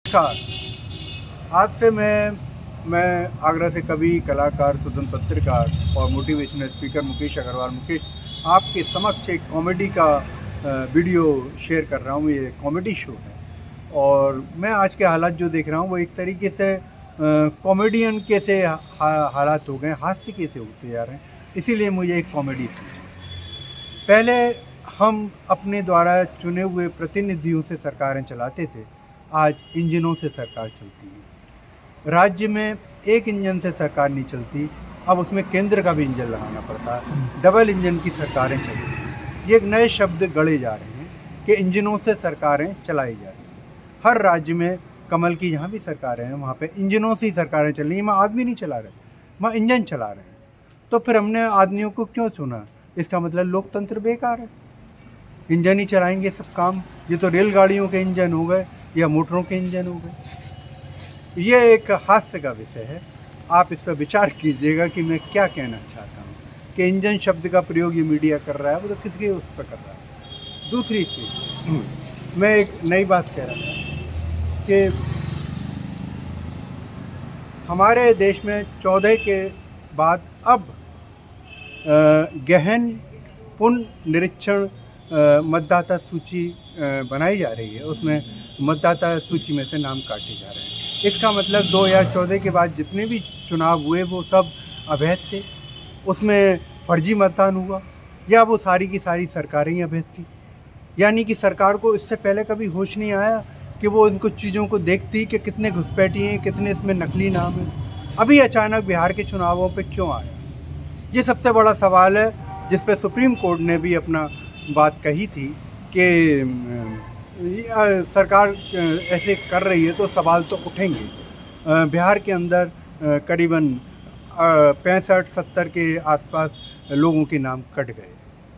नमस्कार। आज से मैं आगरा से कवि, कलाकार, स्वतंत्र पत्रकार और मोटिवेशनल स्पीकर मुकेश अग्रवाल आपके समक्ष एक कॉमेडी का वीडियो शेयर कर रहा हूँ। ये कॉमेडी शो है और मैं आज के हालात जो देख रहा हूँ वो एक तरीके से कॉमेडियन कैसे हालात हो गए, हास्य कैसे होते जा रहे हैं, इसीलिए मुझे एक कॉमेडी सूझी। पहले हम अपने द्वारा चुने हुए प्रतिनिधियों से सरकारें चलाते थे, आज इंजनों से सरकार चलती है। राज्य में एक इंजन से सरकार नहीं चलती, अब उसमें केंद्र का भी इंजन लगाना पड़ता है। डबल इंजन की सरकारें चलती हैं। ये एक नए शब्द गढ़े जा रहे हैं कि इंजनों से सरकारें चलाई जा रही हैं। हर राज्य में कमल की जहाँ भी सरकारें हैं वहाँ पे इंजनों से ही सरकारें चल रही हैं। वहाँ आदमी नहीं चला रहे, वहाँ इंजन चला रहे हैं। तो फिर हमने आदमियों को क्यों चुना? इसका मतलब लोकतंत्र बेकार है। इंजन ही चलाएंगे सब काम। ये तो रेलगाड़ियों के इंजन हो गए या मोटरों के इंजन हो गए। ये एक हास्य का विषय है। आप इस पर विचार कीजिएगा कि मैं क्या कहना चाहता हूँ कि इंजन शब्द का प्रयोग ये मीडिया कर रहा है, वो तो किसके उस पर कर रहा है। दूसरी चीज़, मैं एक नई बात कह रहा था कि हमारे देश में 14 के बाद अब गहन पुनर्निरीक्षण मतदाता सूची बनाई जा रही है। उसमें मतदाता सूची में से नाम काटे जा रहे हैं। इसका मतलब 2014 के बाद जितने भी चुनाव हुए वो सब अवैध थे, उसमें फर्जी मतदान हुआ, या वो सारी की सारी सरकारें ही अवैध थी। यानी कि सरकार को इससे पहले कभी होश नहीं आया कि वो इनको चीज़ों को देखती कि कितने घुसपैठी हैं, कितने इसमें नकली नाम हैं। अभी अचानक बिहार के चुनावों पे क्यों आया? ये सबसे बड़ा सवाल है जिस पे सुप्रीम कोर्ट ने भी अपना बात कही थी कि सरकार ऐसे कर रही है तो सवाल तो उठेंगे। बिहार के अंदर करीबन 65-70 के आसपास लोगों के नाम कट गए।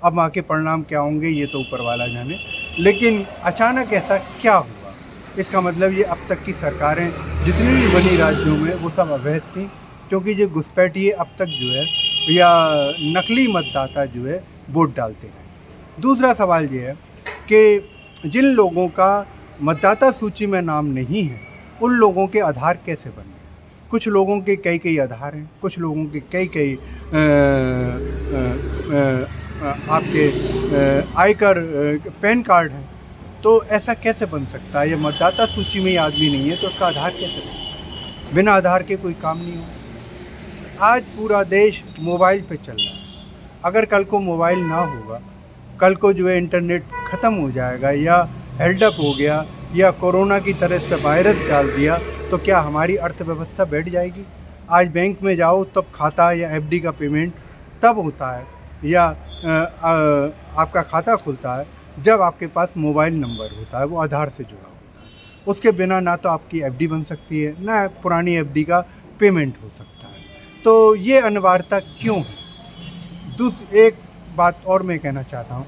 अब वहाँ के परिणाम क्या होंगे ये तो ऊपर वाला जाने, लेकिन अचानक ऐसा क्या हुआ? इसका मतलब ये अब तक की सरकारें जितनी भी बनी राज्यों में वो सब अवैध थी, क्योंकि जो घुसपैठिए अब तक जो है या नकली मतदाता जो है वोट डालते हैं। दूसरा सवाल ये है कि जिन लोगों का मतदाता सूची में नाम नहीं है उन लोगों के आधार कैसे बन गए? कुछ लोगों के कई आधार हैं, कुछ लोगों के कई आपके आयकर पैन कार्ड हैं। तो ऐसा कैसे बन सकता है? ये मतदाता सूची में ही आदमी नहीं है तो उसका आधार कैसे बने? बिना आधार के कोई काम नहीं हो। आज पूरा देश मोबाइल पे चल रहा है। अगर कल को मोबाइल ना होगा, कल को जो है इंटरनेट ख़त्म हो जाएगा या हेल्डअप हो गया या कोरोना की तरह इस पर वायरस डाल दिया तो क्या हमारी अर्थव्यवस्था बैठ जाएगी? आज बैंक में जाओ तब खाता या एफडी का पेमेंट तब होता है या आपका खाता खुलता है जब आपके पास मोबाइल नंबर होता है, वो आधार से जुड़ा होता है। उसके बिना ना तो आपकी एफडी बन सकती है, ना पुरानी एफडी का पेमेंट हो सकता है। तो ये अनिवार्यता क्यों है? एक बात और मैं कहना चाहता हूँ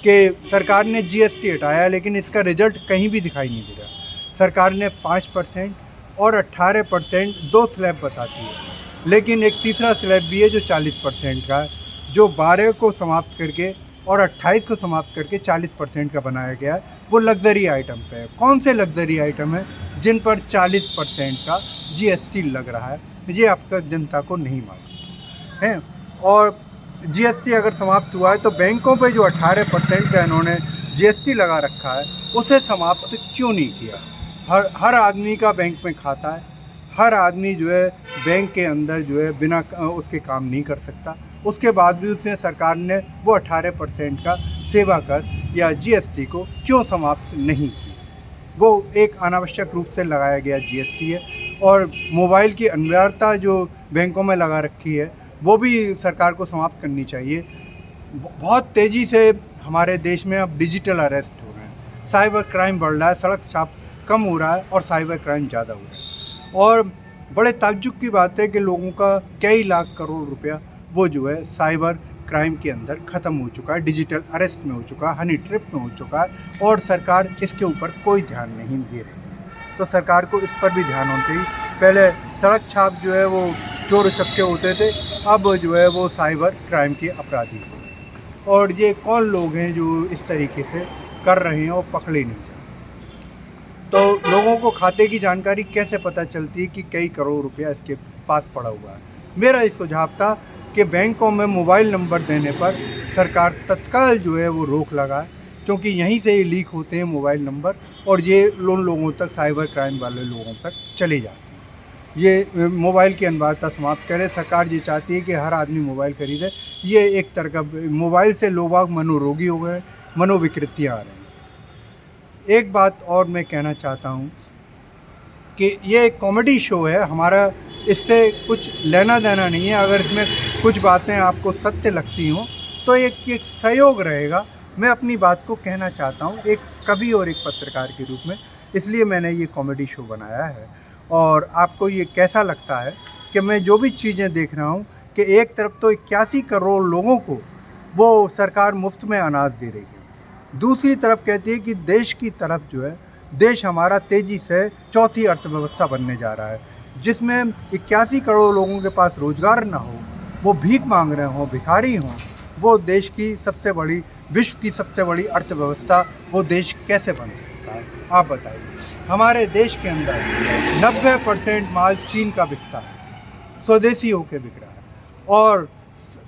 कि सरकार ने जीएसटी हटाया लेकिन इसका रिजल्ट कहीं भी दिखाई नहीं दे रहा। सरकार ने 5% और 18% दो स्लैब बताती है, लेकिन एक तीसरा स्लैब भी है जो 40% का है, जो 12 को समाप्त करके और 28 को समाप्त करके 40% का बनाया गया है। वो लग्जरी आइटम पे है। कौन से लग्जरी आइटम है जिन पर 40% का जीएसटी लग रहा है? ये अक्सर जनता को नहीं मालूम है। और जीएसटी अगर समाप्त हुआ है तो बैंकों पे जो 18% का इन्होंने जीएसटी लगा रखा है उसे समाप्त क्यों नहीं किया? हर आदमी का बैंक में खाता है, हर आदमी जो है बैंक के अंदर जो है बिना उसके काम नहीं कर सकता। उसके बाद भी उसने सरकार ने वो 18% का सेवा कर या जीएसटी को क्यों समाप्त नहीं किया? वो एक अनावश्यक रूप से लगाया गया जीएसटी है। और मोबाइल की अनिवार्यता जो बैंकों में लगा रखी है वो भी सरकार को समाप्त करनी चाहिए। बहुत तेज़ी से हमारे देश में अब डिजिटल अरेस्ट हो रहे हैं, साइबर क्राइम बढ़ रहा है, सड़क छाप कम हो रहा है और साइबर क्राइम ज़्यादा हो रहा है। और बड़े ताज्जुब की बात है कि लोगों का कई लाख करोड़ रुपया वो जो है साइबर क्राइम के अंदर ख़त्म हो चुका है, डिजिटल अरेस्ट में हो चुका है, हनी ट्रिप में हो चुका है और सरकार इसके ऊपर कोई ध्यान नहीं दे रही है। तो सरकार को इस पर भी ध्यान होना चाहिए। पहले सड़क छाप जो है वो चोर उचक्के होते थे, अब जो है वो साइबर क्राइम के अपराधी हैं। और ये कौन लोग हैं जो इस तरीके से कर रहे हैं और पकड़े नहीं जा रहे? तो लोगों को खाते की जानकारी कैसे पता चलती है कि कई करोड़ रुपया इसके पास पड़ा हुआ है। मेरा इस सुझाव था कि बैंकों में मोबाइल नंबर देने पर सरकार तत्काल जो है वो रोक लगाए, क्योंकि यहीं से ये लीक होते हैं मोबाइल नंबर और ये उन लोगों तक, साइबर क्राइम वाले लोगों तक चले जाते हैं। ये मोबाइल की अनिवार्यता समाप्त करें। सरकार ये चाहती है कि हर आदमी मोबाइल खरीदे। ये एक तरह का मोबाइल से लोग मनोरोगी हो गए, मनोविकृतियाँ आ रही हैं। एक बात और मैं कहना चाहता हूँ कि ये एक कॉमेडी शो है, हमारा इससे कुछ लेना देना नहीं है। अगर इसमें कुछ बातें आपको सत्य लगती हों तो एक सहयोग रहेगा। मैं अपनी बात को कहना चाहता हूँ एक कवि और एक पत्रकार के रूप में, इसलिए मैंने ये कॉमेडी शो बनाया है। और आपको ये कैसा लगता है कि मैं जो भी चीज़ें देख रहा हूँ कि एक तरफ तो 81 करोड़ लोगों को वो सरकार मुफ्त में अनाज दे रही है, दूसरी तरफ कहती है कि देश की तरफ जो है, देश हमारा तेज़ी से चौथी अर्थव्यवस्था बनने जा रहा है, जिसमें 81 करोड़ लोगों के पास रोज़गार ना हो, वो भीख मांग रहे हों, भिखारी हों, वो देश की सबसे बड़ी, विश्व की सबसे बड़ी अर्थव्यवस्था वो देश कैसे बन सकता है? आप बताइए। हमारे देश के अंदर 90% माल चीन का बिकता है, स्वदेशी होकर बिक रहा है, और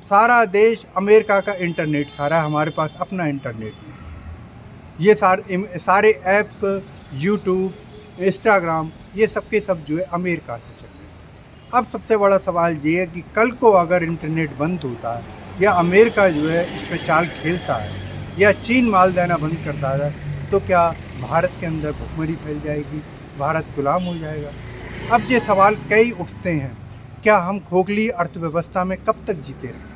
सारा देश अमेरिका का इंटरनेट खा रहा है, हमारे पास अपना इंटरनेट नहीं है। ये सारे ऐप, यूट्यूब, इंस्टाग्राम, ये सब के सब जो है अमेरिका से चल रहे हैं। अब सबसे बड़ा सवाल ये है कि कल को अगर इंटरनेट बंद होता है या अमेरिका जो है इस पर चाल खेलता है या चीन माल देना बंद करता है, तो क्या भारत के अंदर भुखमरी फैल जाएगी, भारत गुलाम हो जाएगा? अब ये सवाल कई उठते हैं, क्या हम खोखली अर्थव्यवस्था में कब तक जीते रहें?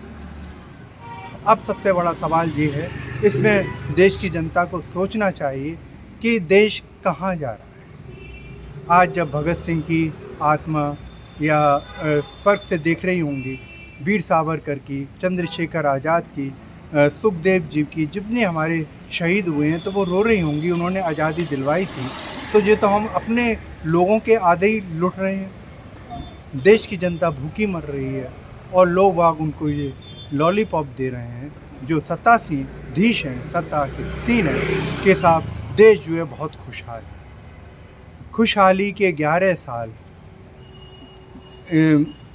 अब सबसे बड़ा सवाल ये है, इसमें देश की जनता को सोचना चाहिए कि देश कहाँ जा रहा है। आज जब भगत सिंह की आत्मा या स्वर्ग से देख रही होंगी, वीर सावरकर की, चंद्रशेखर आज़ाद की, सुखदेव जी की, जितने हमारे शहीद हुए हैं, तो वो रो रही होंगी, उन्होंने आज़ादी दिलवाई थी। तो ये तो हम अपने लोगों के आधे ही लुट रहे हैं। देश की जनता भूखी मर रही है और लोग बाग उनको ये लॉलीपॉप दे रहे हैं, जो सत्ताधीश हैं, सत्ता के सीन है के साथ देश जो है बहुत खुशहाल है। खुशहाली के 11 साल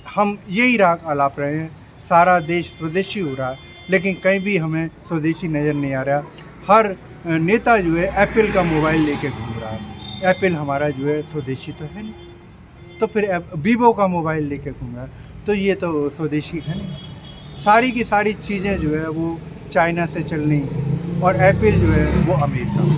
हम यही राग आलाप रहे हैं, सारा देश स्वदेशी हो रहा है, लेकिन कहीं भी हमें स्वदेशी नज़र नहीं आ रहा। हर नेता जो है एप्पल का मोबाइल लेके घूम रहा है। एप्पल हमारा जो है स्वदेशी तो है नहीं, तो फिर वीवो का मोबाइल लेके घूम रहा है, तो ये तो स्वदेशी है नहीं। सारी की सारी चीज़ें जो है वो चाइना से चलनी और एप्पल जो है वो अमेरिका।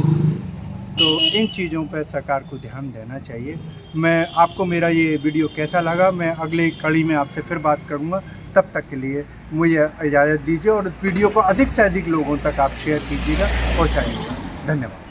तो इन चीज़ों पर सरकार को ध्यान देना चाहिए। मैं आपको मेरा ये वीडियो कैसा लगा, मैं अगली कड़ी में आपसे फिर बात करूँगा। तब तक के लिए मुझे इजाज़त दीजिए और इस वीडियो को अधिक से अधिक लोगों तक आप शेयर कीजिएगा, पहुँचाइएगा। धन्यवाद।